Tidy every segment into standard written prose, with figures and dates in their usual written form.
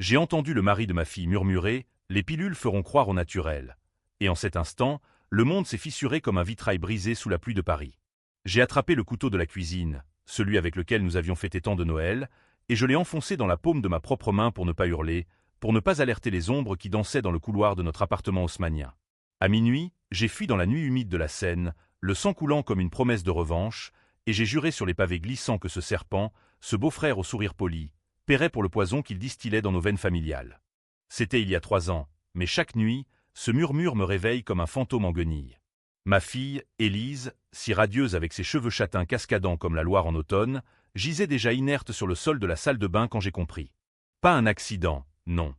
J'ai entendu le mari de ma fille murmurer « Les pilules feront croire au naturel ». Et en cet instant, le monde s'est fissuré comme un vitrail brisé sous la pluie de Paris. J'ai attrapé le couteau de la cuisine, celui avec lequel nous avions fêté tant de Noël, et je l'ai enfoncé dans la paume de ma propre main pour ne pas hurler, pour ne pas alerter les ombres qui dansaient dans le couloir de notre appartement haussmannien. À minuit, j'ai fui dans la nuit humide de la Seine, le sang coulant comme une promesse de revanche, et j'ai juré sur les pavés glissants que ce serpent, ce beau-frère au sourire poli, paierait pour le poison qu'il distillait dans nos veines familiales. C'était il y a 3 ans, mais chaque nuit, ce murmure me réveille comme un fantôme en guenilles. Ma fille, Élise, si radieuse avec ses cheveux châtains cascadants comme la Loire en automne, gisait déjà inerte sur le sol de la salle de bain quand j'ai compris. Pas un accident, non.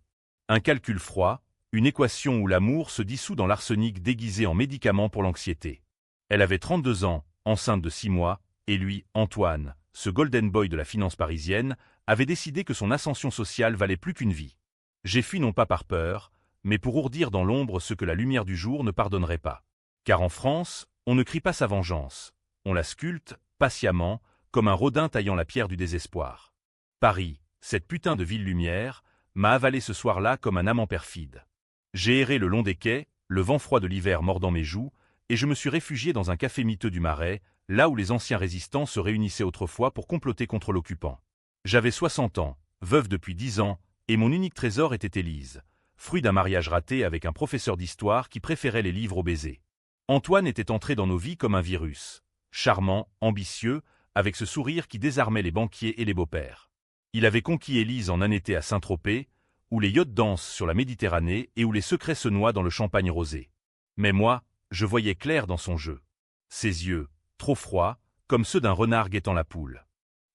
Un calcul froid, une équation où l'amour se dissout dans l'arsenic déguisé en médicament pour l'anxiété. Elle avait 32 ans, enceinte de 6 mois, et lui, Antoine, ce golden boy de la finance parisienne, avait décidé que son ascension sociale valait plus qu'une vie. J'ai fui non pas par peur, mais pour ourdir dans l'ombre ce que la lumière du jour ne pardonnerait pas. Car en France, on ne crie pas sa vengeance, on la sculpte, patiemment, comme un rodin taillant la pierre du désespoir. Paris, cette putain de ville-lumière, m'a avalé ce soir-là comme un amant perfide. J'ai erré le long des quais, le vent froid de l'hiver mordant mes joues, et je me suis réfugié dans un café miteux du Marais, là où les anciens résistants se réunissaient autrefois pour comploter contre l'occupant. J'avais 60 ans, veuve depuis 10 ans, et mon unique trésor était Élise, fruit d'un mariage raté avec un professeur d'histoire qui préférait les livres aux baisers. Antoine était entré dans nos vies comme un virus, charmant, ambitieux, avec ce sourire qui désarmait les banquiers et les beaux-pères. Il avait conquis Élise en un été à Saint-Tropez, où les yachts dansent sur la Méditerranée et où les secrets se noient dans le champagne rosé. Mais moi, je voyais clair dans son jeu. Ses yeux, trop froids, comme ceux d'un renard guettant la poule.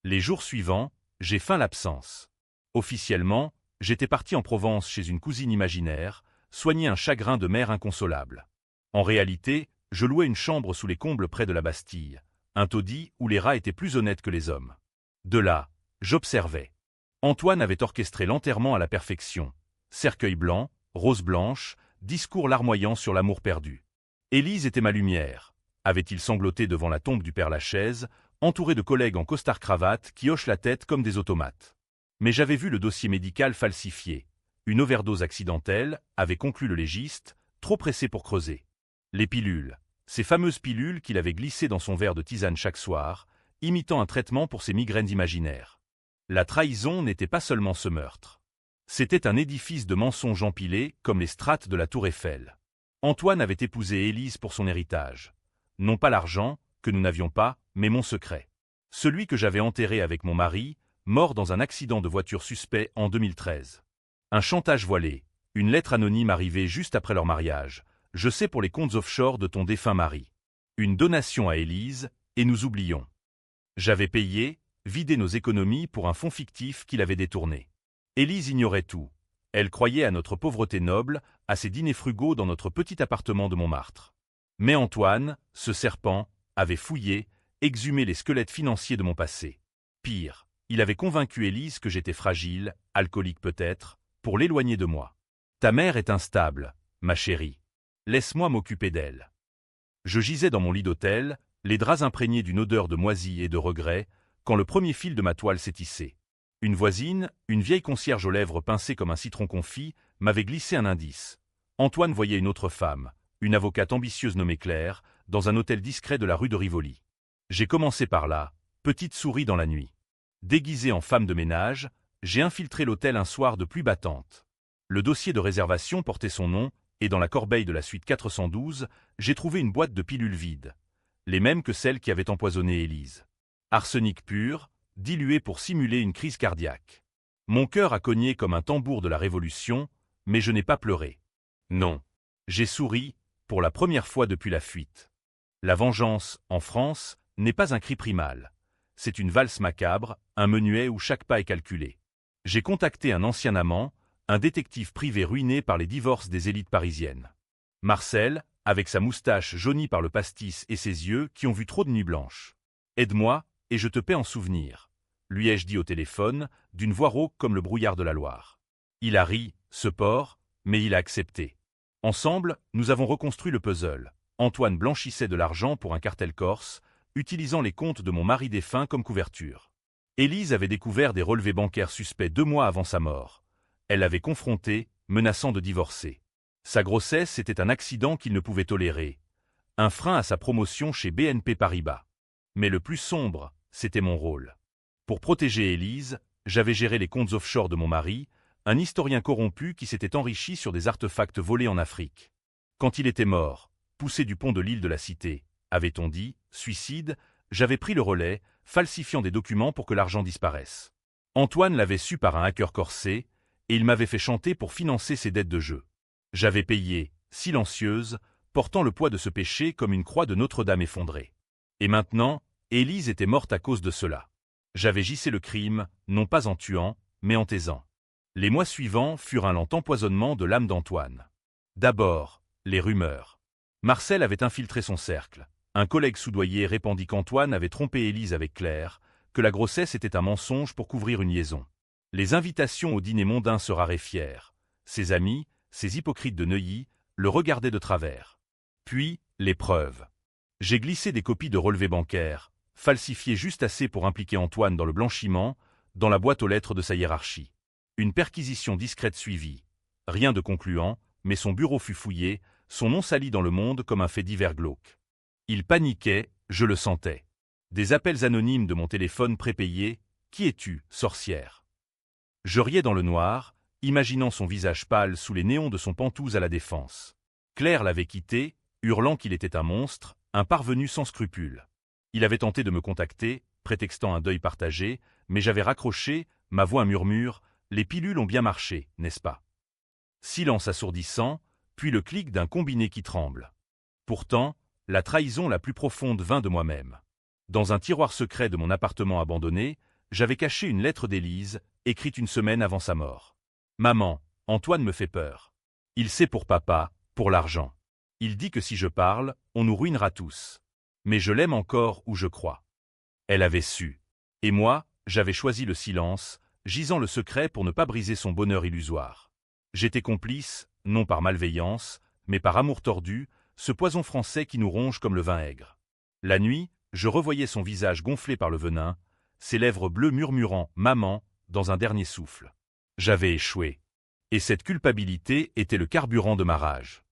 Les jours suivants, j'ai feint l'absence. Officiellement, j'étais parti en Provence chez une cousine imaginaire, soigner un chagrin de mère inconsolable. En réalité, je louais une chambre sous les combles près de la Bastille, un taudis où les rats étaient plus honnêtes que les hommes. De là, j'observais. Antoine avait orchestré l'enterrement à la perfection. Cercueil blanc, rose blanche, discours larmoyant sur l'amour perdu. Élise était ma lumière. Avait-il sangloté devant la tombe du père Lachaise, entouré de collègues en costard-cravate qui hochent la tête comme des automates. Mais j'avais vu le dossier médical falsifié. Une overdose accidentelle, avait conclu le légiste, trop pressé pour creuser. Les pilules, ces fameuses pilules qu'il avait glissées dans son verre de tisane chaque soir, imitant un traitement pour ses migraines imaginaires. La trahison n'était pas seulement ce meurtre. C'était un édifice de mensonges empilés comme les strates de la tour Eiffel. Antoine avait épousé Élise pour son héritage. Non pas l'argent, que nous n'avions pas, mais mon secret. Celui que j'avais enterré avec mon mari, mort dans un accident de voiture suspect en 2013. Un chantage voilé, une lettre anonyme arrivée juste après leur mariage. Je sais pour les comptes offshore de ton défunt mari. Une donation à Élise, et nous oublions. J'avais payé, vidé nos économies pour un fonds fictif qu'il avait détourné. Élise ignorait tout. Elle croyait à notre pauvreté noble, à ses dîners frugaux dans notre petit appartement de Montmartre. Mais Antoine, ce serpent, avait fouillé, exhumé les squelettes financiers de mon passé. Pire, il avait convaincu Élise que j'étais fragile, alcoolique peut-être, pour l'éloigner de moi. Ta mère est instable, ma chérie. Laisse-moi m'occuper d'elle. Je gisais dans mon lit d'hôtel, les draps imprégnés d'une odeur de moisi et de regret, quand le premier fil de ma toile s'est tissé. Une voisine, une vieille concierge aux lèvres pincées comme un citron confit, m'avait glissé un indice. Antoine voyait une autre femme, une avocate ambitieuse nommée Claire, dans un hôtel discret de la rue de Rivoli. J'ai commencé par là, petite souris dans la nuit. Déguisée en femme de ménage, j'ai infiltré l'hôtel un soir de pluie battante. Le dossier de réservation portait son nom, et dans la corbeille de la suite 412, j'ai trouvé une boîte de pilules vides. Les mêmes que celles qui avaient empoisonné Élise. Arsenic pur, dilué pour simuler une crise cardiaque. Mon cœur a cogné comme un tambour de la Révolution, mais je n'ai pas pleuré. Non. J'ai souri, pour la première fois depuis la fuite. La vengeance, en France, n'est pas un cri primal. C'est une valse macabre, un menuet où chaque pas est calculé. J'ai contacté un ancien amant, un détective privé ruiné par les divorces des élites parisiennes. Marcel, avec sa moustache jaunie par le pastis et ses yeux qui ont vu trop de nuits blanches. Aide-moi, et je te paie en souvenir, lui ai-je dit au téléphone, d'une voix rauque comme le brouillard de la Loire. Il a ri, ce porc, mais il a accepté. Ensemble, nous avons reconstruit le puzzle. Antoine blanchissait de l'argent pour un cartel corse, utilisant les comptes de mon mari défunt comme couverture. Élise avait découvert des relevés bancaires suspects 2 mois avant sa mort. Elle l'avait confronté, menaçant de divorcer. Sa grossesse était un accident qu'il ne pouvait tolérer, un frein à sa promotion chez BNP Paribas. Mais le plus sombre, c'était mon rôle. Pour protéger Élise, j'avais géré les comptes offshore de mon mari, un historien corrompu qui s'était enrichi sur des artefacts volés en Afrique. Quand il était mort, poussé du pont de l'île de la Cité, avait-on dit, suicide, j'avais pris le relais, falsifiant des documents pour que l'argent disparaisse. Antoine l'avait su par un hacker corsé, et il m'avait fait chanter pour financer ses dettes de jeu. J'avais payé, silencieuse, portant le poids de ce péché comme une croix de Notre-Dame effondrée. Et maintenant, Élise était morte à cause de cela. J'avais gissé le crime, non pas en tuant, mais en taisant. Les mois suivants furent un lent empoisonnement de l'âme d'Antoine. D'abord, les rumeurs. Marcel avait infiltré son cercle. Un collègue soudoyé répandit qu'Antoine avait trompé Élise avec Claire, que la grossesse était un mensonge pour couvrir une liaison. Les invitations au dîner mondain se raréfièrent. Ses amis, ces hypocrites de Neuilly, le regardaient de travers. Puis, les preuves. J'ai glissé des copies de relevés bancaires, falsifiées juste assez pour impliquer Antoine dans le blanchiment, dans la boîte aux lettres de sa hiérarchie. Une perquisition discrète suivit. Rien de concluant, mais son bureau fut fouillé, son nom sali dans le monde comme un fait divers glauque. Il paniquait, je le sentais. Des appels anonymes de mon téléphone prépayé. « Qui es-tu, sorcière ?» Je riais dans le noir, imaginant son visage pâle sous les néons de son pantouse à la Défense. Claire l'avait quitté, hurlant qu'il était un monstre, un parvenu sans scrupules. Il avait tenté de me contacter, prétextant un deuil partagé, mais j'avais raccroché, ma voix un murmure, « Les pilules ont bien marché, n'est-ce pas ?» Silence assourdissant, puis le clic d'un combiné qui tremble. Pourtant, la trahison la plus profonde vint de moi-même. Dans un tiroir secret de mon appartement abandonné, j'avais caché une lettre d'Élise, écrite une semaine avant sa mort. « Maman, Antoine me fait peur. Il sait pour papa, pour l'argent. Il dit que si je parle, on nous ruinera tous. Mais je l'aime encore ou je crois. » Elle avait su. Et moi, j'avais choisi le silence, gisant le secret pour ne pas briser son bonheur illusoire. J'étais complice, non par malveillance, mais par amour tordu, ce poison français qui nous ronge comme le vin aigre. La nuit, je revoyais son visage gonflé par le venin, ses lèvres bleues murmurant « Maman » dans un dernier souffle. J'avais échoué. Et cette culpabilité était le carburant de ma rage.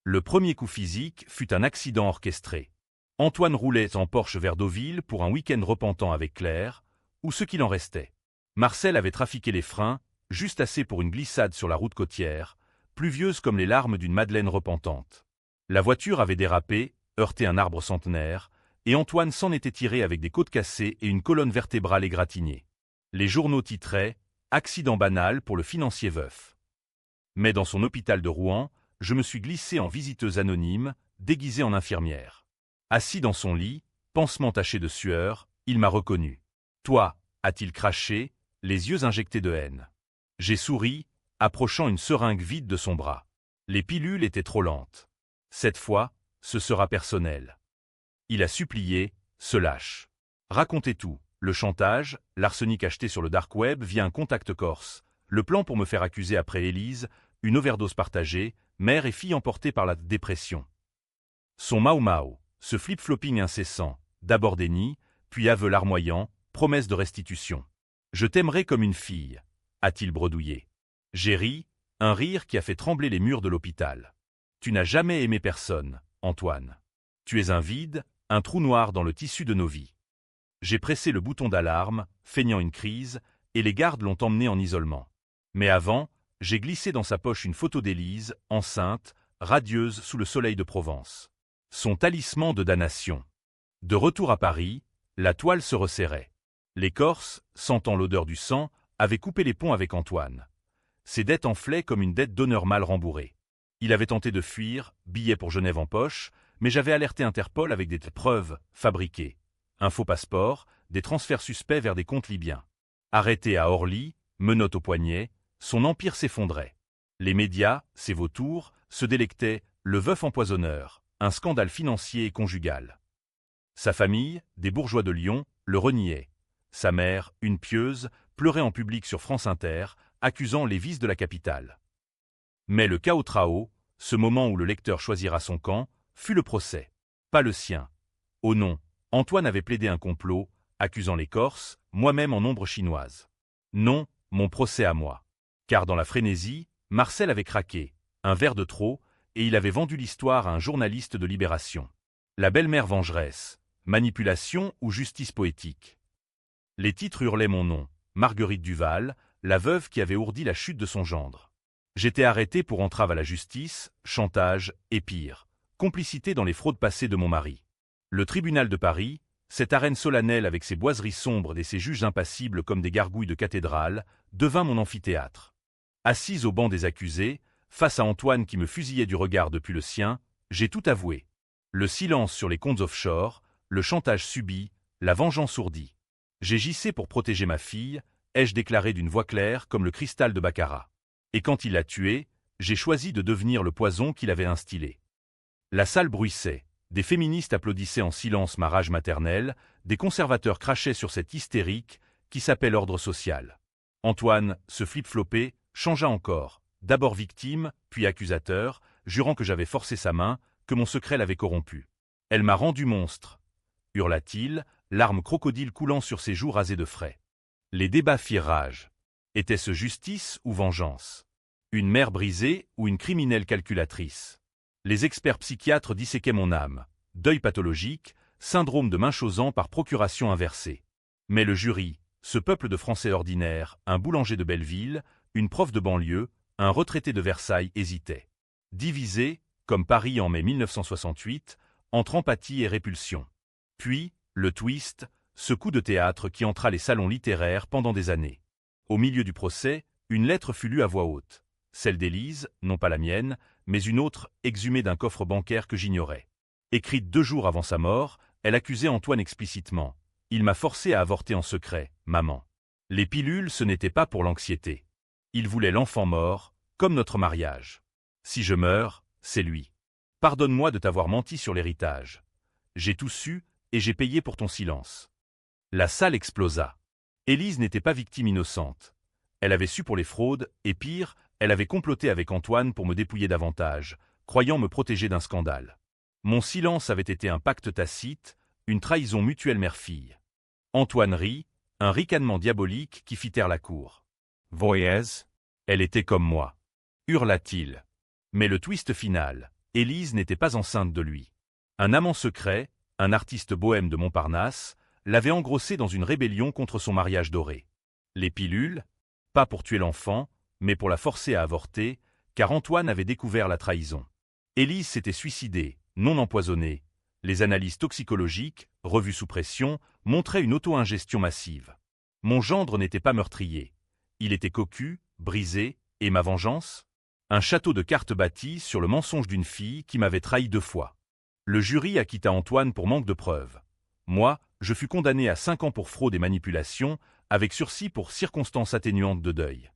Le premier coup physique fut un accident orchestré. Antoine roulait en Porsche vers Deauville pour un week-end repentant avec Claire, ou ce qu'il en restait. Marcel avait trafiqué les freins, juste assez pour une glissade sur la route côtière, pluvieuse comme les larmes d'une Madeleine repentante. La voiture avait dérapé, heurté un arbre centenaire, et Antoine s'en était tiré avec des côtes cassées et une colonne vertébrale égratignée. Les journaux titraient « Accident banal pour le financier veuf ». Mais dans son hôpital de Rouen, je me suis glissé en visiteuse anonyme, déguisée en infirmière. Assis dans son lit, pansement taché de sueur, il m'a reconnu. « Toi » a-t-il craché, les yeux injectés de haine. J'ai souri, approchant une seringue vide de son bras. Les pilules étaient trop lentes. Cette fois, ce sera personnel. Il a supplié, se lâche. Racontez tout, le chantage, l'arsenic acheté sur le dark web via un contact corse, le plan pour me faire accuser après Élise, une overdose partagée, mère et fille emportées par la dépression. Son mao-mao, ce flip-flopping incessant, d'abord déni, puis aveu larmoyant, promesse de restitution. « Je t'aimerai comme une fille », a-t-il bredouillé. J'ai ri, un rire qui a fait trembler les murs de l'hôpital. Tu n'as jamais aimé personne, Antoine. Tu es un vide, un trou noir dans le tissu de nos vies. J'ai pressé le bouton d'alarme, feignant une crise, et les gardes l'ont emmené en isolement. Mais avant, j'ai glissé dans sa poche une photo d'Élise, enceinte, radieuse sous le soleil de Provence. Son talisman de damnation. De retour à Paris, la toile se resserrait. Les Corses, sentant l'odeur du sang, avaient coupé les ponts avec Antoine. Ses dettes enflaient comme une dette d'honneur mal rembourrée. Il avait tenté de fuir, billet pour Genève en poche, mais j'avais alerté Interpol avec des preuves fabriquées. Un faux passeport, des transferts suspects vers des comptes libyens. Arrêté à Orly, menottes au poignet, son empire s'effondrait. Les médias, ces vautours, se délectaient, le veuf empoisonneur, un scandale financier et conjugal. Sa famille, des bourgeois de Lyon, le reniait. Sa mère, une pieuse, pleurait en public sur France Inter, accusant les vices de la capitale. Mais le chaos trao, ce moment où le lecteur choisira son camp, fut le procès. Pas le sien. Oh non, Antoine avait plaidé un complot, accusant les Corses, moi-même en ombre chinoise. Non, mon procès à moi. Car dans la frénésie, Marcel avait craqué, un verre de trop, et il avait vendu l'histoire à un journaliste de Libération. La belle-mère vengeresse, manipulation ou justice poétique. Les titres hurlaient mon nom, Marguerite Duval, la veuve qui avait ourdi la chute de son gendre. J'étais arrêté pour entrave à la justice, chantage et pire, complicité dans les fraudes passées de mon mari. Le tribunal de Paris, cette arène solennelle avec ses boiseries sombres et ses juges impassibles comme des gargouilles de cathédrale, devint mon amphithéâtre. Assise au banc des accusés, face à Antoine qui me fusillait du regard depuis le sien, j'ai tout avoué. Le silence sur les comptes offshore, le chantage subi, la vengeance ourdie. J'ai gissé pour protéger ma fille, ai-je déclaré d'une voix claire comme le cristal de Baccarat. Et quand il l'a tuée, j'ai choisi de devenir le poison qu'il avait instillé. La salle bruissait, des féministes applaudissaient en silence ma rage maternelle, des conservateurs crachaient sur cette hystérique qui s'appelle ordre social. Antoine, ce flip-flopé, changea encore, d'abord victime, puis accusateur, jurant que j'avais forcé sa main, que mon secret l'avait corrompu. Elle m'a rendu monstre, hurla-t-il, larmes crocodiles coulant sur ses joues rasées de frais. Les débats firent rage. Était-ce justice ou vengeance? Une mère brisée ou une criminelle calculatrice? Les experts psychiatres disséquaient mon âme. Deuil pathologique, syndrome de Munchausen par procuration inversée. Mais le jury, ce peuple de Français ordinaires, un boulanger de Belleville, une prof de banlieue, un retraité de Versailles hésitait. Divisé, comme Paris en mai 1968, entre empathie et répulsion. Puis, le twist, ce coup de théâtre qui entra les salons littéraires pendant des années. Au milieu du procès, une lettre fut lue à voix haute. Celle d'Élise, non pas la mienne, mais une autre, exhumée d'un coffre bancaire que j'ignorais. Écrite 2 jours avant sa mort, elle accusait Antoine explicitement. Il m'a forcé à avorter en secret, maman. Les pilules, ce n'était pas pour l'anxiété. Il voulait l'enfant mort, comme notre mariage. Si je meurs, c'est lui. Pardonne-moi de t'avoir menti sur l'héritage. J'ai tout su, et j'ai payé pour ton silence. La salle explosa. Élise n'était pas victime innocente. Elle avait su pour les fraudes, et pire, elle avait comploté avec Antoine pour me dépouiller davantage, croyant me protéger d'un scandale. Mon silence avait été un pacte tacite, une trahison mutuelle mère-fille. Antoine rit, un ricanement diabolique qui fit taire la cour. « Voyez, elle était comme moi », hurla-t-il. Mais le twist final, Élise n'était pas enceinte de lui. Un amant secret, un artiste bohème de Montparnasse, l'avait engrossé dans une rébellion contre son mariage doré. Les pilules, pas pour tuer l'enfant, mais pour la forcer à avorter, car Antoine avait découvert la trahison. Élise s'était suicidée, non empoisonnée. Les analyses toxicologiques, revues sous pression, montraient une auto-ingestion massive. Mon gendre n'était pas meurtrier. Il était cocu, brisé, et ma vengeance? Un château de cartes bâti sur le mensonge d'une fille qui m'avait trahi 2 fois. Le jury acquitta Antoine pour manque de preuves. Moi, je fus condamné à 5 ans pour fraude et manipulation, avec sursis pour circonstances atténuantes de deuil.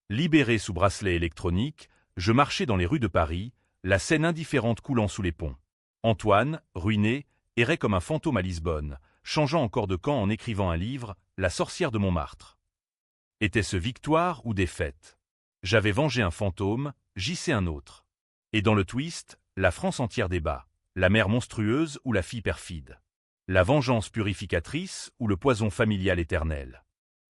Libéré sous bracelet électronique, je marchais dans les rues de Paris, la Seine indifférente coulant sous les ponts. Antoine, ruiné, errait comme un fantôme à Lisbonne, changeant encore de camp en écrivant un livre, La sorcière de Montmartre. Était-ce victoire ou défaite? J'avais vengé un fantôme, gissé un autre. Et dans le twist, la France entière débat, la mère monstrueuse ou la fille perfide. La vengeance purificatrice ou le poison familial éternel.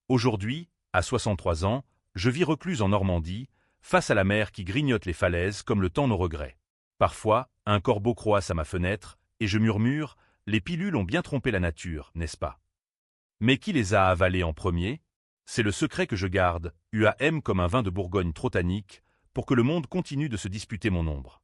Aujourd'hui, à 63 ans, je vis reclus en Normandie, face à la mer qui grignote les falaises comme le temps nos regrets. Parfois, un corbeau croasse à ma fenêtre, et je murmure, les pilules ont bien trompé la nature, n'est-ce pas? Mais qui les a avalées en premier? C'est le secret que je garde, UAM comme un vin de Bourgogne trop tannique, pour que le monde continue de se disputer mon ombre.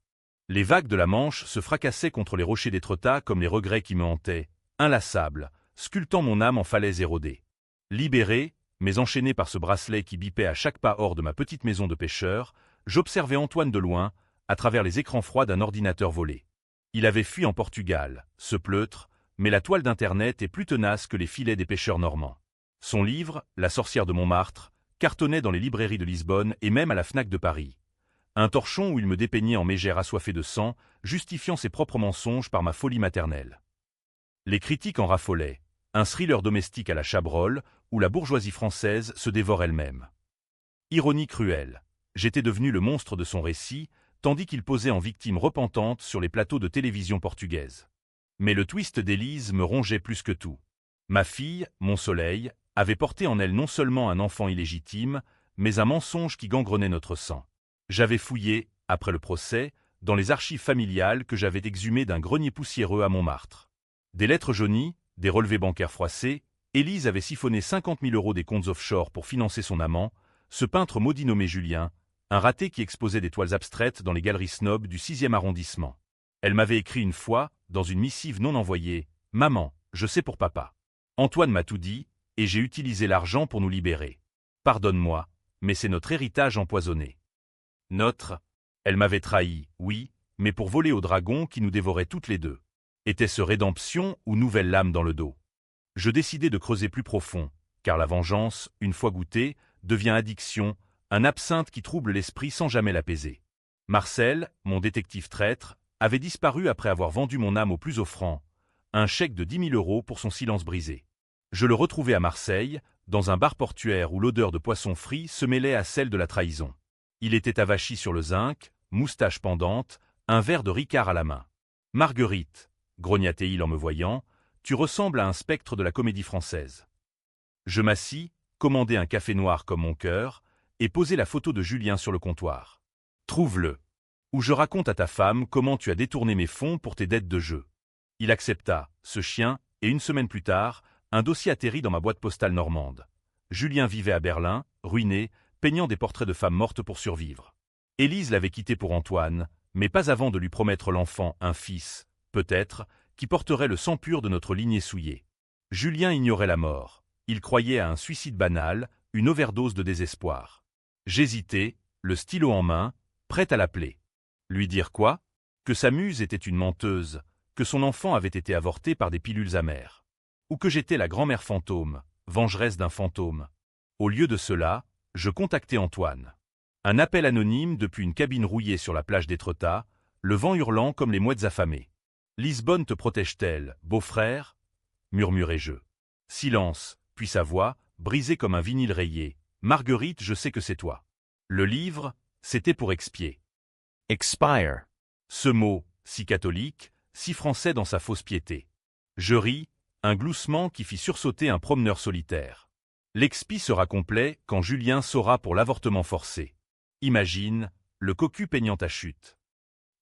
Les vagues de la Manche se fracassaient contre les rochers d'Étretat comme les regrets qui me hantaient, inlassables, sculptant mon âme en falaise érodée. Libéré, mais enchaîné par ce bracelet qui bipait à chaque pas hors de ma petite maison de pêcheur, j'observais Antoine de loin, à travers les écrans froids d'un ordinateur volé. Il avait fui en Portugal, ce pleutre, mais la toile d'Internet est plus tenace que les filets des pêcheurs normands. Son livre, La sorcière de Montmartre, cartonnait dans les librairies de Lisbonne et même à la Fnac de Paris. Un torchon où il me dépeignait en mégère assoiffée de sang, justifiant ses propres mensonges par ma folie maternelle. Les critiques en raffolaient, un thriller domestique à la Chabrol, où la bourgeoisie française se dévore elle-même. Ironie cruelle, j'étais devenu le monstre de son récit, tandis qu'il posait en victime repentante sur les plateaux de télévision portugaise. Mais le twist d'Élise me rongeait plus que tout. Ma fille, mon soleil, avait porté en elle non seulement un enfant illégitime, mais un mensonge qui gangrenait notre sang. J'avais fouillé, après le procès, dans les archives familiales que j'avais exhumées d'un grenier poussiéreux à Montmartre. Des lettres jaunies, des relevés bancaires froissés, Élise avait siphonné 50 000 € des comptes offshore pour financer son amant, ce peintre maudit nommé Julien, un raté qui exposait des toiles abstraites dans les galeries snobs du 6e arrondissement. Elle m'avait écrit une fois, dans une missive non envoyée, « Maman, je sais pour papa. Antoine m'a tout dit, et j'ai utilisé l'argent pour nous libérer. Pardonne-moi, mais c'est notre héritage empoisonné. » Notre. Elle m'avait trahi, oui, mais pour voler au dragon qui nous dévorait toutes les deux. Était-ce rédemption ou nouvelle lame dans le dos? Je décidai de creuser plus profond, car la vengeance, une fois goûtée, devient addiction, un absinthe qui trouble l'esprit sans jamais l'apaiser. Marcel, mon détective traître, avait disparu après avoir vendu mon âme au plus offrant, un chèque de 10 000 € pour son silence brisé. Je le retrouvai à Marseille, dans un bar portuaire où l'odeur de poisson frit se mêlait à celle de la trahison. Il était avachi sur le zinc, moustache pendante, un verre de Ricard à la main. « Marguerite, grogna-t-il en me voyant, tu ressembles à un spectre de la comédie française. » Je m'assis, commandai un café noir comme mon cœur, et posai la photo de Julien sur le comptoir. « Trouve-le. Ou je raconte à ta femme comment tu as détourné mes fonds pour tes dettes de jeu. » Il accepta, ce chien, et une semaine plus tard, un dossier atterrit dans ma boîte postale normande. Julien vivait à Berlin, ruiné, peignant des portraits de femmes mortes pour survivre. Élise l'avait quitté pour Antoine, mais pas avant de lui promettre l'enfant, un fils, peut-être, qui porterait le sang pur de notre lignée souillée. Julien ignorait la mort. Il croyait à un suicide banal, une overdose de désespoir. J'hésitais, le stylo en main, prêt à l'appeler. Lui dire quoi? Que sa muse était une menteuse, que son enfant avait été avorté par des pilules amères. Ou que j'étais la grand-mère fantôme, vengeresse d'un fantôme. Au lieu de cela, je contactai Antoine. Un appel anonyme depuis une cabine rouillée sur la plage d'Étretat, le vent hurlant comme les mouettes affamées. « Lisbonne te protège-t-elle, beau-frère » murmurai-je. Silence, puis sa voix, brisée comme un vinyle rayé. « Marguerite, je sais que c'est toi. » Le livre, c'était pour expier. Expire. Ce mot, si catholique, si français dans sa fausse piété. Je ris, un gloussement qui fit sursauter un promeneur solitaire. L'expie sera complet quand Julien saura pour l'avortement forcé. Imagine, le cocu peignant à chute.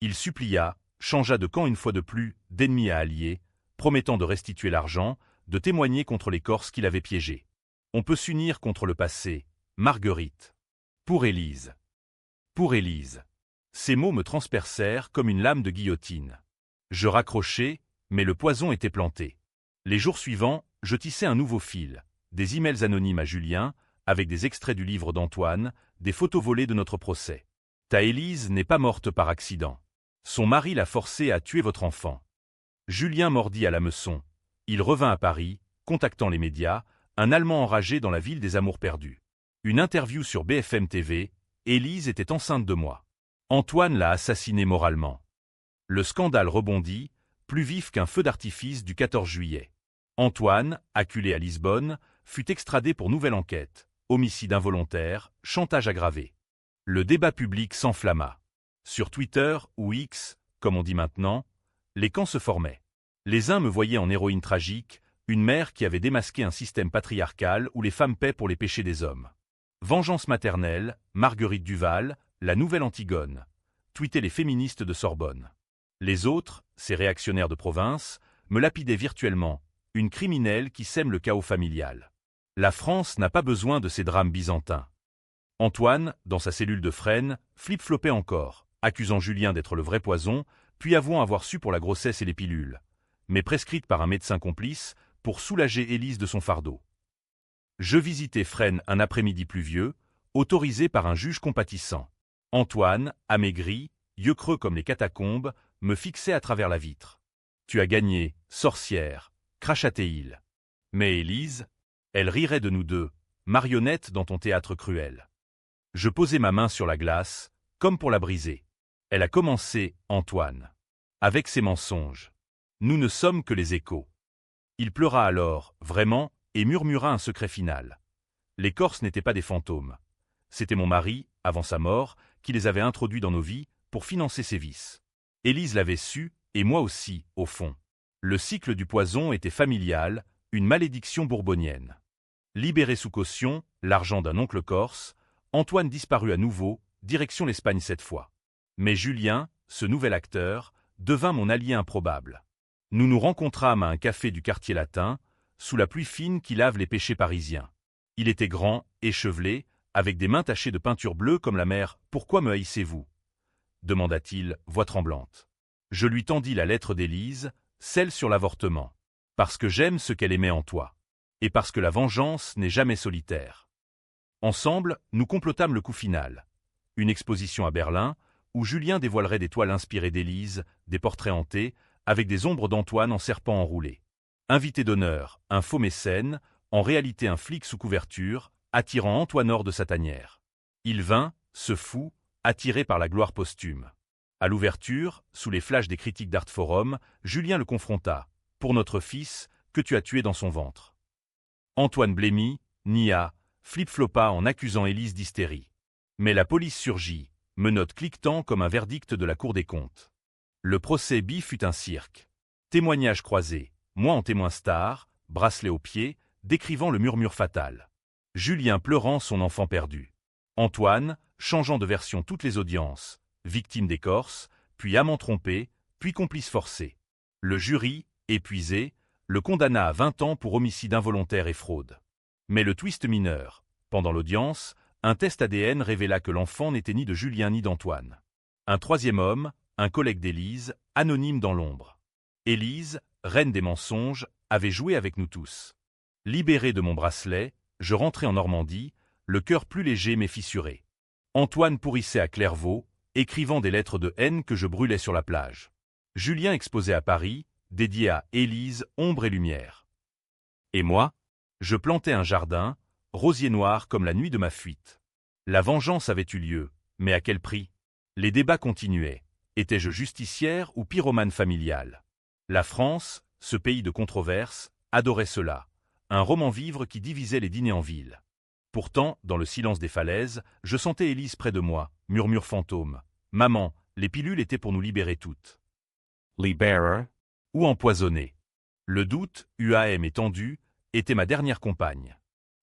Il supplia, changea de camp une fois de plus, d'ennemi à allié, promettant de restituer l'argent, de témoigner contre les Corses qu'il avait piégés. On peut s'unir contre le passé, Marguerite. Pour Élise. Pour Élise. Ces mots me transpercèrent comme une lame de guillotine. Je raccrochai, mais le poison était planté. Les jours suivants, je tissai un nouveau fil, des emails anonymes à Julien, avec des extraits du livre d'Antoine, des photos volées de notre procès. Ta Élise n'est pas morte par accident. Son mari l'a forcée à tuer votre enfant. Julien mordit à l'hameçon. Il revint à Paris, contactant les médias, un Allemand enragé dans la ville des amours perdus. Une interview sur BFM TV, Élise était enceinte de moi. Antoine l'a assassinée moralement. Le scandale rebondit, plus vif qu'un feu d'artifice du 14 juillet. Antoine, acculé à Lisbonne, fut extradé pour nouvelle enquête, homicide involontaire, chantage aggravé. Le débat public s'enflamma. Sur Twitter ou X, comme on dit maintenant, les camps se formaient. Les uns me voyaient en héroïne tragique, une mère qui avait démasqué un système patriarcal où les femmes paient pour les péchés des hommes. Vengeance maternelle, Marguerite Duval, la nouvelle Antigone, tweetaient les féministes de Sorbonne. Les autres, ces réactionnaires de province, me lapidaient virtuellement, une criminelle qui sème le chaos familial. La France n'a pas besoin de ces drames byzantins. Antoine, dans sa cellule de Fresnes, flip-flopait encore, accusant Julien d'être le vrai poison, puis avouant avoir su pour la grossesse et les pilules, mais prescrites par un médecin complice pour soulager Élise de son fardeau. Je visitais Fresnes un après-midi pluvieux, autorisé par un juge compatissant. Antoine, amaigri, yeux creux comme les catacombes, me fixait à travers la vitre. « Tu as gagné, sorcière !» crachatait-il. Mais Élise, elle rirait de nous deux, marionnette dans ton théâtre cruel. Je posai ma main sur la glace, comme pour la briser. Elle a commencé, Antoine. Avec ses mensonges. Nous ne sommes que les échos. Il pleura alors, vraiment, et murmura un secret final. Les Corses n'étaient pas des fantômes. C'était mon mari, avant sa mort, qui les avait introduits dans nos vies pour financer ses vices. Élise l'avait su, et moi aussi, au fond. Le cycle du poison était familial, une malédiction bourbonienne. Libéré sous caution, l'argent d'un oncle corse, Antoine disparut à nouveau, direction l'Espagne cette fois. Mais Julien, ce nouvel acteur, devint mon allié improbable. Nous nous rencontrâmes à un café du quartier latin, sous la pluie fine qui lave les péchés parisiens. Il était grand, échevelé, avec des mains tachées de peinture bleue comme la mer. « Pourquoi me haïssez-vous » demanda-t-il, voix tremblante. Je lui tendis la lettre d'Élise, celle sur l'avortement. Parce que j'aime ce qu'elle aimait en toi. Et parce que la vengeance n'est jamais solitaire. Ensemble, nous complotâmes le coup final. Une exposition à Berlin, où Julien dévoilerait des toiles inspirées d'Élise, des portraits hantés, avec des ombres d'Antoine en serpent enroulé. Invité d'honneur, un faux mécène, en réalité un flic sous couverture, attirant Antoine hors de sa tanière. Il vint, ce fou, attiré par la gloire posthume. À l'ouverture, sous les flashs des critiques d'Art Forum, Julien le confronta. « Pour notre fils, que tu as tué dans son ventre ?» Antoine blêmit, nia, flip-flopa en accusant Élise d'hystérie. Mais la police surgit, menottes cliquetant comme un verdict de la Cour des comptes. Le procès Bi fut un cirque. Témoignages croisés, moi en témoin star, bracelet aux pieds, décrivant le murmure fatal. Julien pleurant son enfant perdu. Antoine, changeant de version toutes les audiences, victime des Corses, puis amant trompé, puis complice forcé. Le jury, épuisé, le condamna à 20 ans pour homicide involontaire et fraude. Mais le twist mineur, pendant l'audience, un test ADN révéla que l'enfant n'était ni de Julien ni d'Antoine. Un troisième homme, un collègue d'Élise, anonyme dans l'ombre. Élise, reine des mensonges, avait joué avec nous tous. Libéré de mon bracelet, je rentrai en Normandie, le cœur plus léger mais fissuré. Antoine pourrissait à Clairvaux, écrivant des lettres de haine que je brûlais sur la plage. Julien exposait à Paris, dédié à Élise, ombre et lumière. Et moi, je plantais un jardin, rosier noir comme la nuit de ma fuite. La vengeance avait eu lieu, mais à quel prix? Les débats continuaient. Étais-je justicière ou pyromane familial? La France, ce pays de controverses, adorait cela. Un roman-vivre qui divisait les dîners en ville. Pourtant, dans le silence des falaises, je sentais Élise près de moi, murmure fantôme. « Maman, les pilules étaient pour nous libérer toutes. » Libérer? Ou empoisonner? Le doute, UAM étendu, était ma dernière compagne.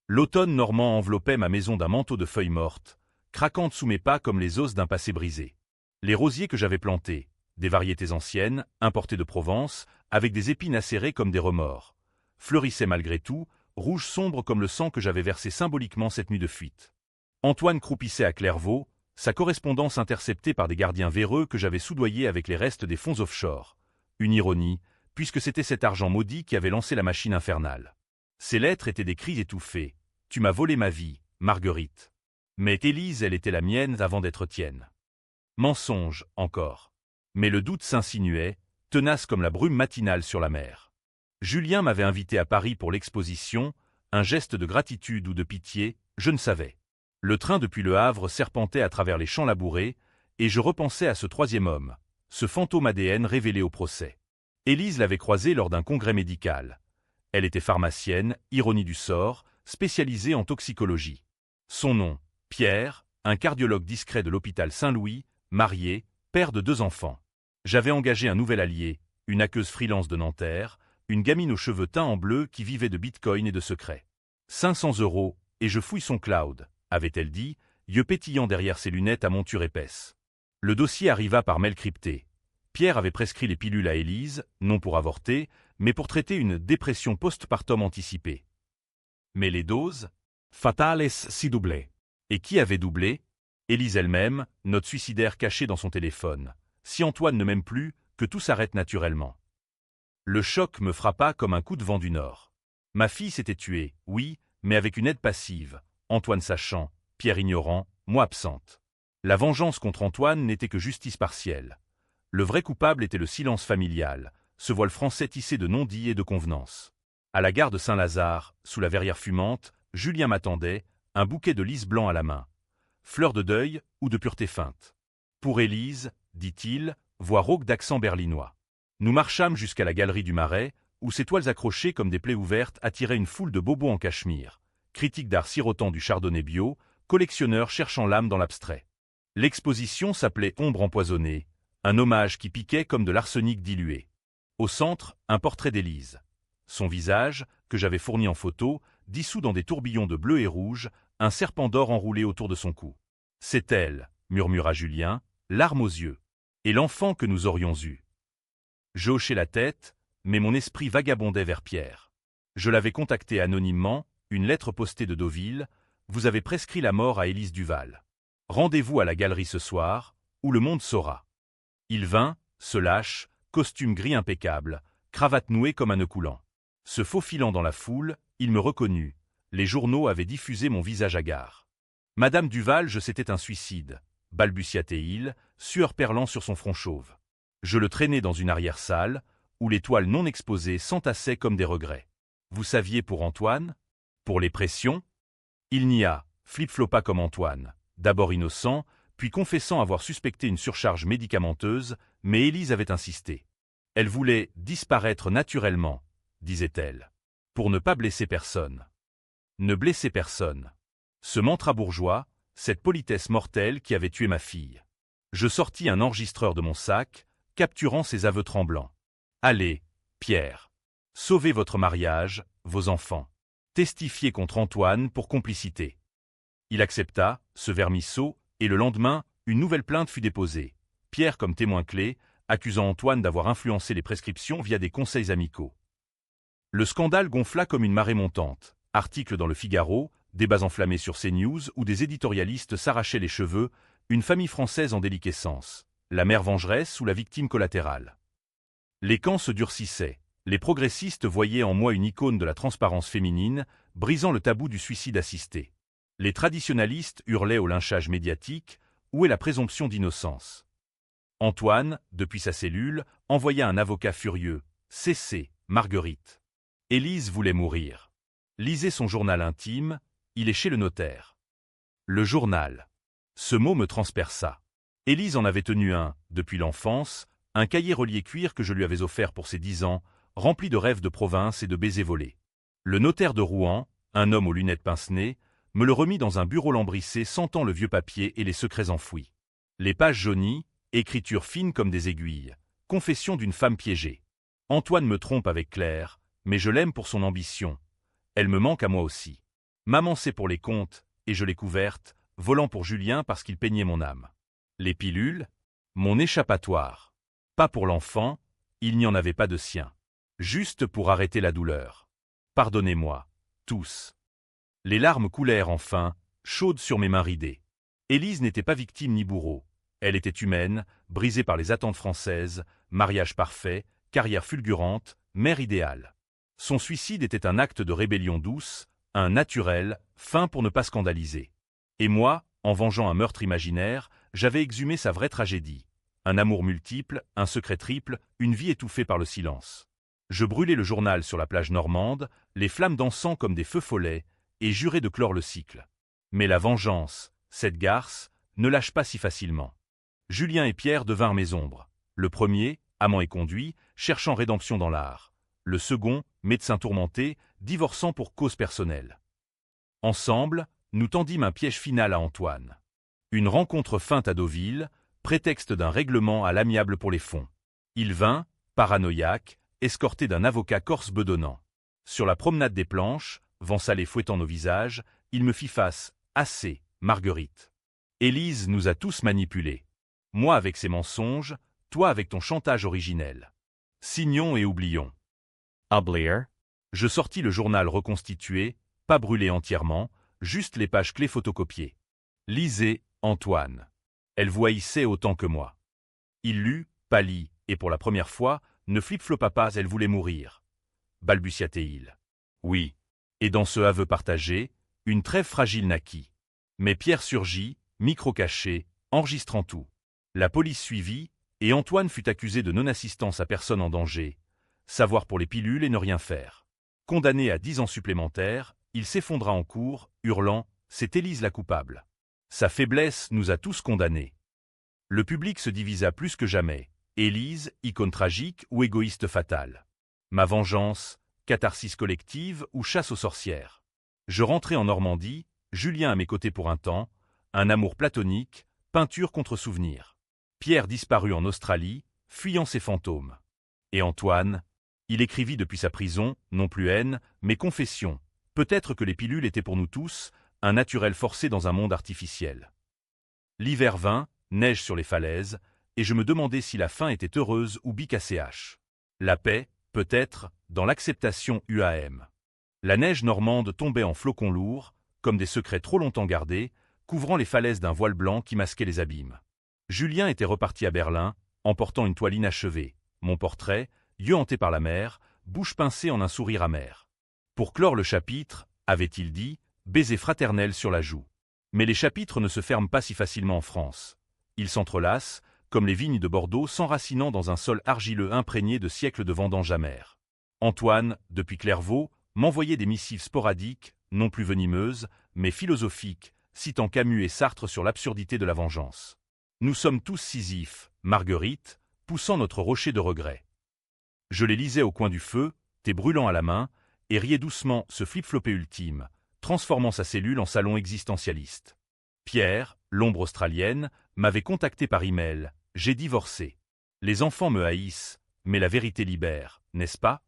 L'automne normand enveloppait ma maison d'un manteau de feuilles mortes, craquantes sous mes pas comme les os d'un passé brisé. Les rosiers que j'avais plantés, des variétés anciennes, importées de Provence, avec des épines acérées comme des remords, fleurissaient malgré tout, rouge sombre comme le sang que j'avais versé symboliquement cette nuit de fuite. Antoine croupissait à Clairvaux, sa correspondance interceptée par des gardiens véreux que j'avais soudoyés avec les restes des fonds offshore. Une ironie, puisque c'était cet argent maudit qui avait lancé la machine infernale. Ces lettres étaient des cris étouffés. « Tu m'as volé ma vie, Marguerite. » Mais Élise, elle était la mienne avant d'être tienne. Mensonge, encore. Mais le doute s'insinuait, tenace comme la brume matinale sur la mer. Julien m'avait invité à Paris pour l'exposition, un geste de gratitude ou de pitié, je ne savais. Le train depuis Le Havre serpentait à travers les champs labourés, et je repensais à ce troisième homme, ce fantôme ADN révélé au procès. Élise l'avait croisé lors d'un congrès médical. Elle était pharmacienne, ironie du sort, spécialisée en toxicologie. Son nom, Pierre, un cardiologue discret de l'hôpital Saint-Louis, marié, père de 2 enfants. J'avais engagé un nouvel allié, une hackeuse freelance de Nanterre, une gamine aux cheveux teints en bleu qui vivait de bitcoin et de secrets. 500 €, et je fouille son cloud, avait-elle dit, yeux pétillants derrière ses lunettes à monture épaisse. Le dossier arriva par mail crypté. Pierre avait prescrit les pilules à Élise, non pour avorter, mais pour traiter une dépression post-partum anticipée. Mais les doses? Fatales si doublées. Et qui avait doublé? Élise elle-même, note suicidaire cachée dans son téléphone. Si Antoine ne m'aime plus, que tout s'arrête naturellement. Le choc me frappa comme un coup de vent du nord. Ma fille s'était tuée, oui, mais avec une aide passive. Antoine sachant, Pierre ignorant, moi absente. La vengeance contre Antoine n'était que justice partielle. Le vrai coupable était le silence familial, ce voile français tissé de non-dits et de convenances. À la gare de Saint-Lazare, sous la verrière fumante, Julien m'attendait, un bouquet de lys blanc à la main. Fleur de deuil ou de pureté feinte. Pour Élise, dit-il, voix rauque d'accent berlinois. Nous marchâmes jusqu'à la galerie du Marais, où ses toiles accrochées comme des plaies ouvertes attiraient une foule de bobos en cachemire. Critiques d'art sirotant du chardonnay bio, collectionneurs cherchant l'âme dans l'abstrait. L'exposition s'appelait Ombre empoisonnée, un hommage qui piquait comme de l'arsenic dilué. Au centre, un portrait d'Élise. Son visage, que j'avais fourni en photo, dissous dans des tourbillons de bleu et rouge, un serpent d'or enroulé autour de son cou. « C'est elle, » murmura Julien, larmes aux yeux. « Et l'enfant que nous aurions eu. » Je hochai la tête, mais mon esprit vagabondait vers Pierre. Je l'avais contacté anonymement, une lettre postée de Deauville. « Vous avez prescrit la mort à Élise Duval. Rendez-vous à la galerie ce soir, où le monde saura. » Il vint, se lâche, costume gris impeccable, cravate nouée comme un nœud coulant. Se faufilant dans la foule, il me reconnut. Les journaux avaient diffusé mon visage hagard. « Madame Duval, c'était un suicide, » balbutia-t-il, sueur perlant sur son front chauve. Je le traînai dans une arrière-salle, où les toiles non exposées s'entassaient comme des regrets. « Vous saviez pour Antoine? Pour les pressions ?» Il nia, flip-flopa comme Antoine, d'abord innocent, puis confessant avoir suspecté une surcharge médicamenteuse, mais Élise avait insisté. Elle voulait disparaître naturellement, disait-elle, pour ne pas blesser personne. Ne blesser personne. Ce mantra bourgeois, cette politesse mortelle qui avait tué ma fille. Je sortis un enregistreur de mon sac, capturant ses aveux tremblants. « Allez, Pierre. Sauvez votre mariage, vos enfants. Testifiez contre Antoine pour complicité. » Il accepta, ce vermisseau, et le lendemain, une nouvelle plainte fut déposée. Pierre comme témoin clé, accusant Antoine d'avoir influencé les prescriptions via des conseils amicaux. Le scandale gonfla comme une marée montante. Articles dans le Figaro, débats enflammés sur CNews où des éditorialistes s'arrachaient les cheveux, une famille française en déliquescence, la mère vengeresse ou la victime collatérale. Les camps se durcissaient. Les progressistes voyaient en moi une icône de la transparence féminine, brisant le tabou du suicide assisté. Les traditionalistes hurlaient au lynchage médiatique. Où est la présomption d'innocence? Antoine, depuis sa cellule, envoya un avocat furieux. Cessez, Marguerite. Élise voulait mourir. Lisez son journal intime, il est chez le notaire. Le journal. Ce mot me transperça. Élise en avait tenu un, depuis l'enfance, un cahier relié cuir que je lui avais offert pour ses 10 ans, rempli de rêves de province et de baisers volés. Le notaire de Rouen, un homme aux lunettes pince-nez, me le remit dans un bureau lambrissé sentant le vieux papier et les secrets enfouis. Les pages jaunies, écriture fine comme des aiguilles, confession d'une femme piégée. Antoine me trompe avec Claire, mais je l'aime pour son ambition. Elle me manque à moi aussi. Maman sait pour les comptes, et je l'ai couverte, volant pour Julien parce qu'il peignait mon âme. Les pilules, mon échappatoire. Pas pour l'enfant, il n'y en avait pas de sien. Juste pour arrêter la douleur. Pardonnez-moi, tous. Les larmes coulèrent enfin, chaudes sur mes mains ridées. Élise n'était pas victime ni bourreau. Elle était humaine, brisée par les attentes françaises, mariage parfait, carrière fulgurante, mère idéale. Son suicide était un acte de rébellion douce, un naturel, fin pour ne pas scandaliser. Et moi, en vengeant un meurtre imaginaire, j'avais exhumé sa vraie tragédie. Un amour multiple, un secret triple, une vie étouffée par le silence. Je brûlai le journal sur la plage normande, les flammes dansant comme des feux follets, et jurai de clore le cycle. Mais la vengeance, cette garce, ne lâche pas si facilement. Julien et Pierre devinrent mes ombres. Le premier, amant et conduit, cherchant rédemption dans l'art. Le second, médecin tourmenté, divorçant pour cause personnelle. Ensemble, nous tendîmes un piège final à Antoine. Une rencontre feinte à Deauville, prétexte d'un règlement à l'amiable pour les fonds. Il vint, paranoïaque, escorté d'un avocat corse bedonnant. Sur la promenade des planches, vent salé fouettant nos visages, il me fit face. « Assez, Marguerite. Élise nous a tous manipulés. Moi avec ses mensonges, toi avec ton chantage originel. Signons et oublions. » Oublier. Je sortis le journal reconstitué, pas brûlé entièrement, juste les pages clés photocopiées. Lisez, Antoine. Elle voyissait autant que moi. Il lut, pâlit, et pour la première fois, ne flip-flopa pas, elle voulait mourir. Balbutia-t-il. Oui. Et dans ce aveu partagé, une trêve fragile naquit. Mais Pierre surgit, micro caché, enregistrant tout. La police suivit, et Antoine fut accusé de non-assistance à personne en danger, savoir pour les pilules et ne rien faire. Condamné à 10 ans supplémentaires, il s'effondra en cour, hurlant « C'est Élise la coupable ». Sa faiblesse nous a tous condamnés. Le public se divisa plus que jamais. Élise, icône tragique ou égoïste fatale. Ma vengeance, catharsis collective ou chasse aux sorcières. Je rentrai en Normandie, Julien à mes côtés pour un temps, un amour platonique, peinture contre souvenir. Pierre disparut en Australie, fuyant ses fantômes. Et Antoine, il écrivit depuis sa prison, non plus haine, mais confession. Peut-être que les pilules étaient pour nous tous, un naturel forcé dans un monde artificiel. L'hiver vint, neige sur les falaises, et je me demandais si la fin était heureuse ou bicacéache. La paix, peut-être, dans l'acceptation UAM. La neige normande tombait en flocons lourds, comme des secrets trop longtemps gardés, couvrant les falaises d'un voile blanc qui masquait les abîmes. Julien était reparti à Berlin, emportant une toile inachevée, mon portrait, yeux hantés par la mer, bouche pincée en un sourire amer. Pour clore le chapitre, avait-il dit, baiser fraternel sur la joue. Mais les chapitres ne se ferment pas si facilement en France. Ils s'entrelacent, comme les vignes de Bordeaux s'enracinant dans un sol argileux imprégné de siècles de vendanges amères. Antoine, depuis Clairvaux, m'envoyait des missives sporadiques, non plus venimeuses, mais philosophiques, citant Camus et Sartre sur l'absurdité de la vengeance. Nous sommes tous Sisyphe, Marguerite, poussant notre rocher de regret. Je les lisais au coin du feu, thé brûlant à la main, et riais doucement ce flip-flopé ultime, transformant sa cellule en salon existentialiste. Pierre, l'ombre australienne, m'avait contacté par email. J'ai divorcé. Les enfants me haïssent, mais la vérité libère, n'est-ce pas?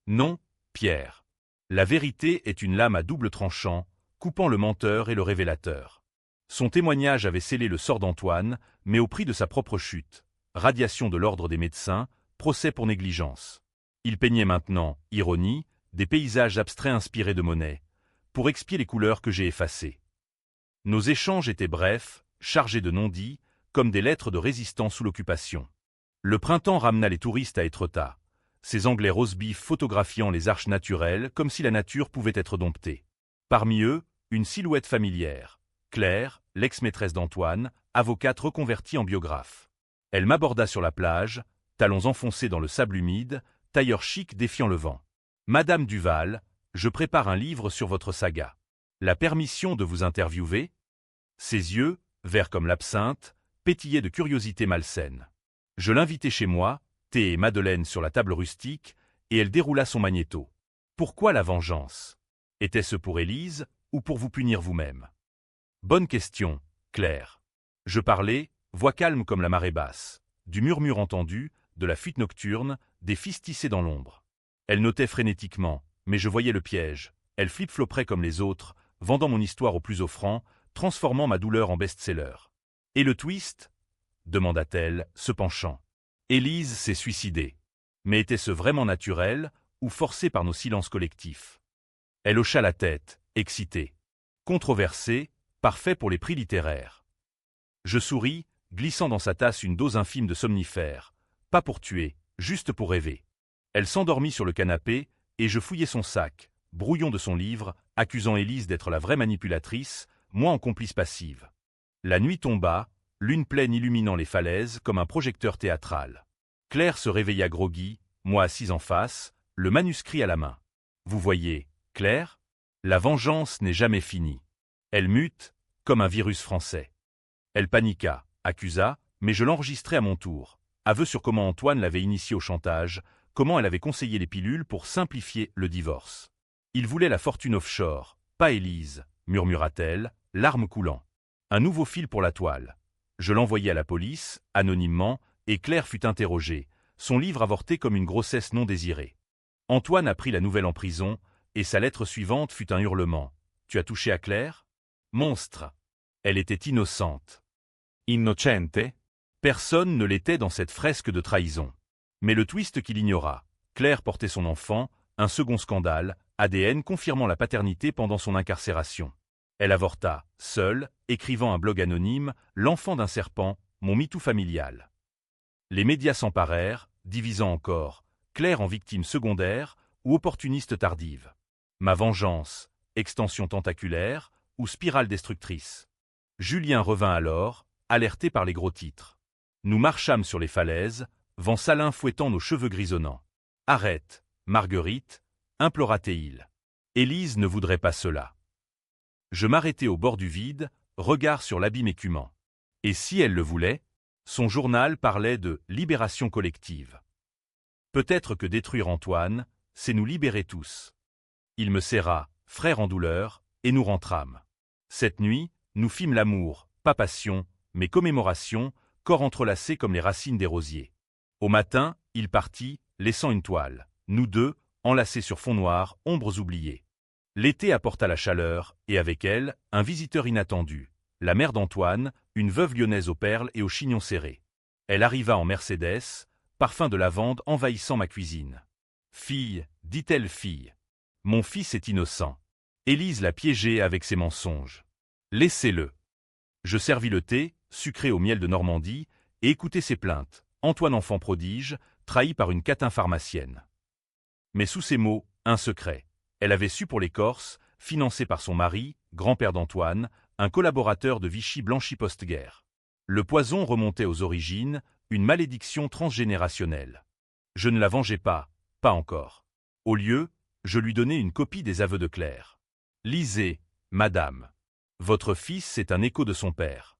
Non, Pierre. La vérité est une lame à double tranchant, coupant le menteur et le révélateur. Son témoignage avait scellé le sort d'Antoine, mais au prix de sa propre chute. Radiation de l'ordre des médecins, procès pour négligence. Il peignait maintenant, ironie, des paysages abstraits inspirés de Monet, pour expier les couleurs que j'ai effacées. Nos échanges étaient brefs, chargés de non-dits, comme des lettres de résistants sous l'occupation. Le printemps ramena les touristes à Étretat, ces Anglais roast-beef photographiant les arches naturelles comme si la nature pouvait être domptée. Parmi eux, une silhouette familière, Claire, l'ex-maîtresse d'Antoine, avocate reconvertie en biographe. Elle m'aborda sur la plage, talons enfoncés dans le sable humide, tailleur chic défiant le vent. « Madame Duval, je prépare un livre sur votre saga. La permission de vous interviewer ?» Ses yeux, verts comme l'absinthe, pétillaient de curiosité malsaine. Je l'invitai chez moi, thé et madeleine sur la table rustique, et elle déroula son magnéto. Pourquoi la vengeance? Était-ce pour Élise, ou pour vous punir vous-même? Bonne question, Claire. Je parlais, voix calme comme la marée basse, du murmure entendu, de la fuite nocturne, des fils tissés dans l'ombre. Elle notait frénétiquement, mais je voyais le piège. Elle flip-floperait comme les autres, vendant mon histoire au plus offrant, transformant ma douleur en best-seller. Et le twist? Demanda-t-elle, se penchant. Élise s'est suicidée. Mais était-ce vraiment naturel, ou forcé par nos silences collectifs? Elle hocha la tête, excitée. Controversé, parfait pour les prix littéraires. Je souris, glissant dans sa tasse une dose infime de somnifère. Pas pour tuer, juste pour rêver. Elle s'endormit sur le canapé, et je fouillai son sac, brouillon de son livre, accusant Élise d'être la vraie manipulatrice, moi en complice passive. La nuit tomba, lune pleine illuminant les falaises comme un projecteur théâtral. Claire se réveilla groggy, moi assis en face, le manuscrit à la main. Vous voyez, Claire? La vengeance n'est jamais finie. Elle mute, comme un virus français. Elle paniqua, accusa, mais je l'enregistrai à mon tour. Aveu sur comment Antoine l'avait initiée au chantage, comment elle avait conseillé les pilules pour simplifier le divorce. Il voulait la fortune offshore, pas Élise, murmura-t-elle, larmes coulant. Un nouveau fil pour la toile. Je l'envoyai à la police, anonymement, et Claire fut interrogée, son livre avorté comme une grossesse non désirée. Antoine apprit la nouvelle en prison, et sa lettre suivante fut un hurlement. « Tu as touché à Claire ?» Monstre. Elle était innocente. Innocente? Personne ne l'était dans cette fresque de trahison. Mais le twist qu'il ignora. Claire portait son enfant, un second scandale, ADN confirmant la paternité pendant son incarcération. Elle avorta, seule, écrivant un blog anonyme, l'enfant d'un serpent, mon MeToo familial. Les médias s'emparèrent, divisant encore, Claire en victime secondaire ou opportuniste tardive. Ma vengeance, extension tentaculaire ou spirale destructrice. Julien revint alors, alerté par les gros titres. Nous marchâmes sur les falaises, vent salin fouettant nos cheveux grisonnants. « Arrête, Marguerite !» implora-t-il. Élise ne voudrait pas cela. Je m'arrêtai au bord du vide, regard sur l'abîme écumant. Et si elle le voulait? Son journal parlait de « libération collective ». Peut-être que détruire Antoine, c'est nous libérer tous. Il me serra, frère en douleur, et nous rentrâmes. Cette nuit, nous fîmes l'amour, pas passion, mais commémoration, corps entrelacés comme les racines des rosiers. Au matin, il partit, laissant une toile. Nous deux, enlacés sur fond noir, ombres oubliées. L'été apporta la chaleur, et avec elle, un visiteur inattendu, la mère d'Antoine, une veuve lyonnaise aux perles et aux chignons serrés. Elle arriva en Mercedes, parfum de lavande envahissant ma cuisine. « Fille, dit-elle, fille. Mon fils est innocent. » Élise l'a piégé avec ses mensonges. « Laissez-le. » Je servis le thé, sucré au miel de Normandie, et écoutai ses plaintes. Antoine enfant prodige, trahi par une catin pharmacienne. Mais sous ces mots, un secret. Elle avait su pour les Corses, financé par son mari, grand-père d'Antoine, un collaborateur de Vichy blanchi post-guerre. Le poison remontait aux origines, une malédiction transgénérationnelle. Je ne la vengeais pas encore. Au lieu, je lui donnai une copie des aveux de Claire. « Lisez, madame. Votre fils, c'est un écho de son père. »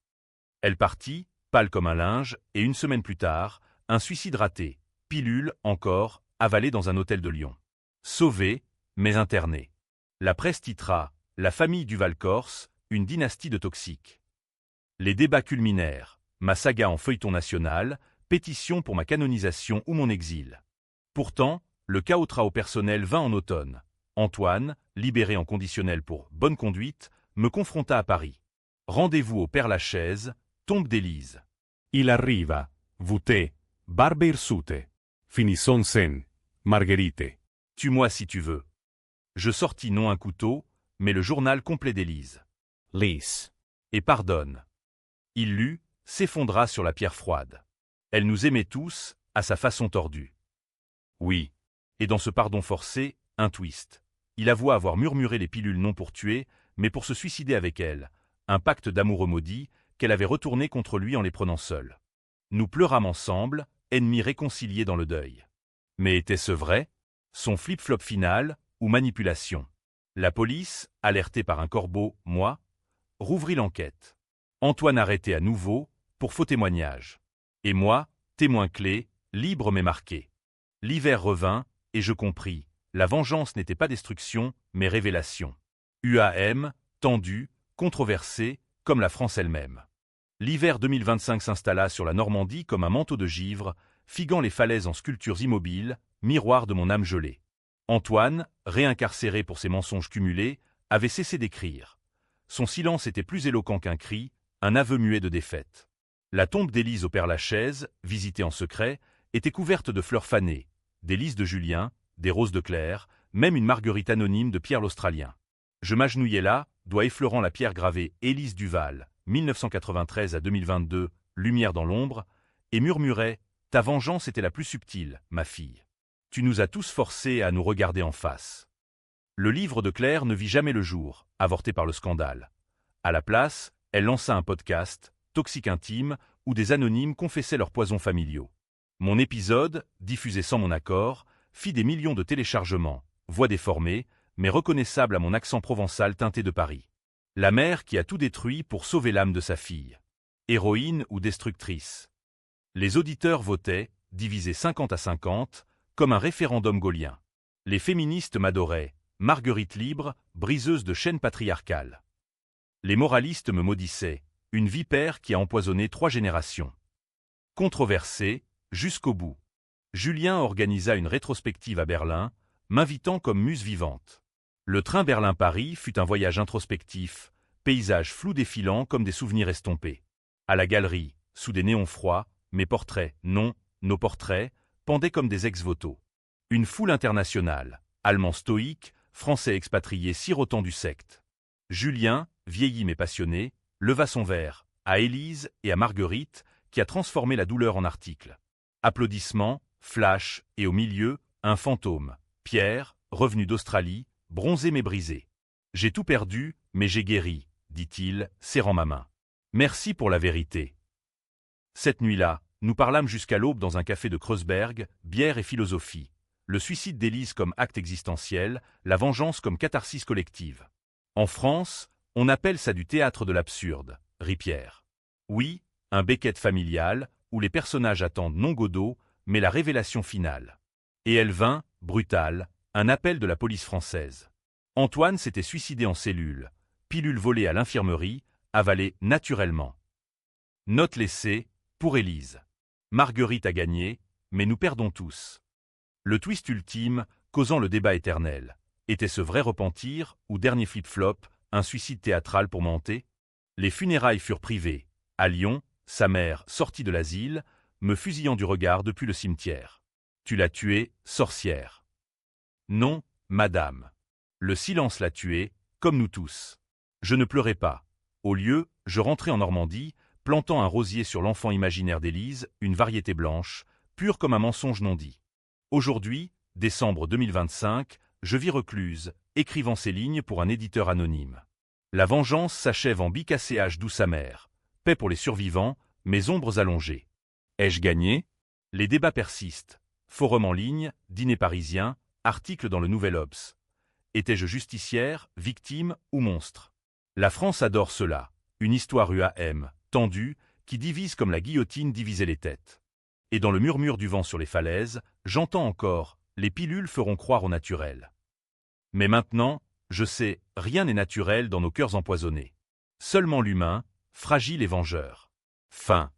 Elle partit, pâle comme un linge, et une semaine plus tard, un suicide raté, pilule, encore, avalée dans un hôtel de Lyon. Sauvée, mais internée. La presse titra « La famille Duval-Corse, une dynastie de toxiques ». Les débats culminèrent, ma saga en feuilleton national, pétition pour ma canonisation ou mon exil. Pourtant, le chaos personnel vint en automne. Antoine, libéré en conditionnel pour bonne conduite, me confronta à Paris. Rendez-vous au Père-Lachaise, tombe d'Élise. Il arriva, vute, barbe hirsute, finisson sen, marguerite. Tue-moi si tu veux. Je sortis non un couteau, mais le journal complet d'Élise. Lise. Et pardonne. Il lut, s'effondra sur la pierre froide. Elle nous aimait tous, à sa façon tordue. Oui. Et dans ce pardon forcé, un twist. Il avoua avoir murmuré les pilules non pour tuer, mais pour se suicider avec elle, un pacte d'amoureux maudit qu'elle avait retourné contre lui en les prenant seuls. Nous pleurâmes ensemble, ennemis réconciliés dans le deuil. Mais était-ce vrai? Son flip-flop final, ou manipulation? La police, alertée par un corbeau, moi, rouvrit l'enquête. Antoine arrêté à nouveau, pour faux témoignage. Et moi, témoin clé, libre mais marqué. L'hiver revint, et je compris, la vengeance n'était pas destruction, mais révélation. UAM, tendu, controversé, comme la France elle-même. L'hiver 2025 s'installa sur la Normandie comme un manteau de givre, figuant les falaises en sculptures immobiles, miroir de mon âme gelée. Antoine, réincarcéré pour ses mensonges cumulés, avait cessé d'écrire. Son silence était plus éloquent qu'un cri, un aveu muet de défaite. La tombe d'Élise au Père-Lachaise, visitée en secret, était couverte de fleurs fanées, des lys de Julien, des roses de Claire, même une marguerite anonyme de Pierre l'Australien. Je m'agenouillais là, doigt effleurant la pierre gravée Élise Duval, 1993 à 2022, lumière dans l'ombre, et murmurais « Ta vengeance était la plus subtile, ma fille. Tu nous as tous forcés à nous regarder en face. » Le livre de Claire ne vit jamais le jour, avorté par le scandale. À la place, elle lança un podcast, Toxique Intime, où des anonymes confessaient leurs poisons familiaux. Mon épisode, diffusé sans mon accord, fit des millions de téléchargements, voix déformée, mais reconnaissable à mon accent provençal teinté de Paris. La mère qui a tout détruit pour sauver l'âme de sa fille. Héroïne ou destructrice? Les auditeurs votaient, divisés 50 à 50, comme un référendum gaulien. Les féministes m'adoraient, Marguerite libre, briseuse de chaînes patriarcales. Les moralistes me maudissaient, une vipère qui a empoisonné 3 générations. Controversé, jusqu'au bout. Julien organisa une rétrospective à Berlin, m'invitant comme muse vivante. Le train Berlin-Paris fut un voyage introspectif, paysages flous défilant comme des souvenirs estompés. À la galerie, sous des néons froids, mes portraits, non, nos portraits, pendaient comme des ex-voto. Une foule internationale, Allemands stoïques, Français expatriés sirotant du secte. Julien, vieilli mais passionné, leva son verre, à Élise et à Marguerite, qui a transformé la douleur en article. Applaudissements, flash, et au milieu, un fantôme, Pierre, revenu d'Australie, bronzé mais brisé. « J'ai tout perdu, mais j'ai guéri, » dit-il, serrant ma main. « Merci pour la vérité. » Cette nuit-là, nous parlâmes jusqu'à l'aube dans un café de Kreuzberg, bière et philosophie. Le suicide d'Élise comme acte existentiel, la vengeance comme catharsis collective. En France, on appelle ça du théâtre de l'absurde, rit Pierre. Oui, un Beckett familial, où les personnages attendent non Godot, mais la révélation finale. Et elle vint, brutale, un appel de la police française. Antoine s'était suicidé en cellule, pilule volée à l'infirmerie, avalée naturellement. Note laissée, pour Élise. Marguerite a gagné, mais nous perdons tous. Le twist ultime, causant le débat éternel. Était-ce vrai repentir, ou dernier flip-flop, un suicide théâtral pour me hanter? Les funérailles furent privées. À Lyon, sa mère, sortie de l'asile, me fusillant du regard depuis le cimetière. Tu l'as tuée, sorcière. Non, madame. Le silence l'a tuée, comme nous tous. Je ne pleurais pas. Au lieu, je rentrais en Normandie, plantant un rosier sur l'enfant imaginaire d'Élise, une variété blanche, pure comme un mensonge non dit. Aujourd'hui, décembre 2025, je vis recluse, écrivant ces lignes pour un éditeur anonyme. La vengeance s'achève en bicacéage douce amère. Paix pour les survivants, mes ombres allongées. Ai-je gagné? Les débats persistent. Forum en ligne, dîner parisien, article dans le Nouvel Obs. Étais-je justicière, victime ou monstre? La France adore cela. Une histoire UAM, tendue, qui divise comme la guillotine divisait les têtes. Et dans le murmure du vent sur les falaises, j'entends encore, les pilules feront croire au naturel. Mais maintenant, je sais, rien n'est naturel dans nos cœurs empoisonnés. Seulement l'humain, fragile et vengeur. Fin.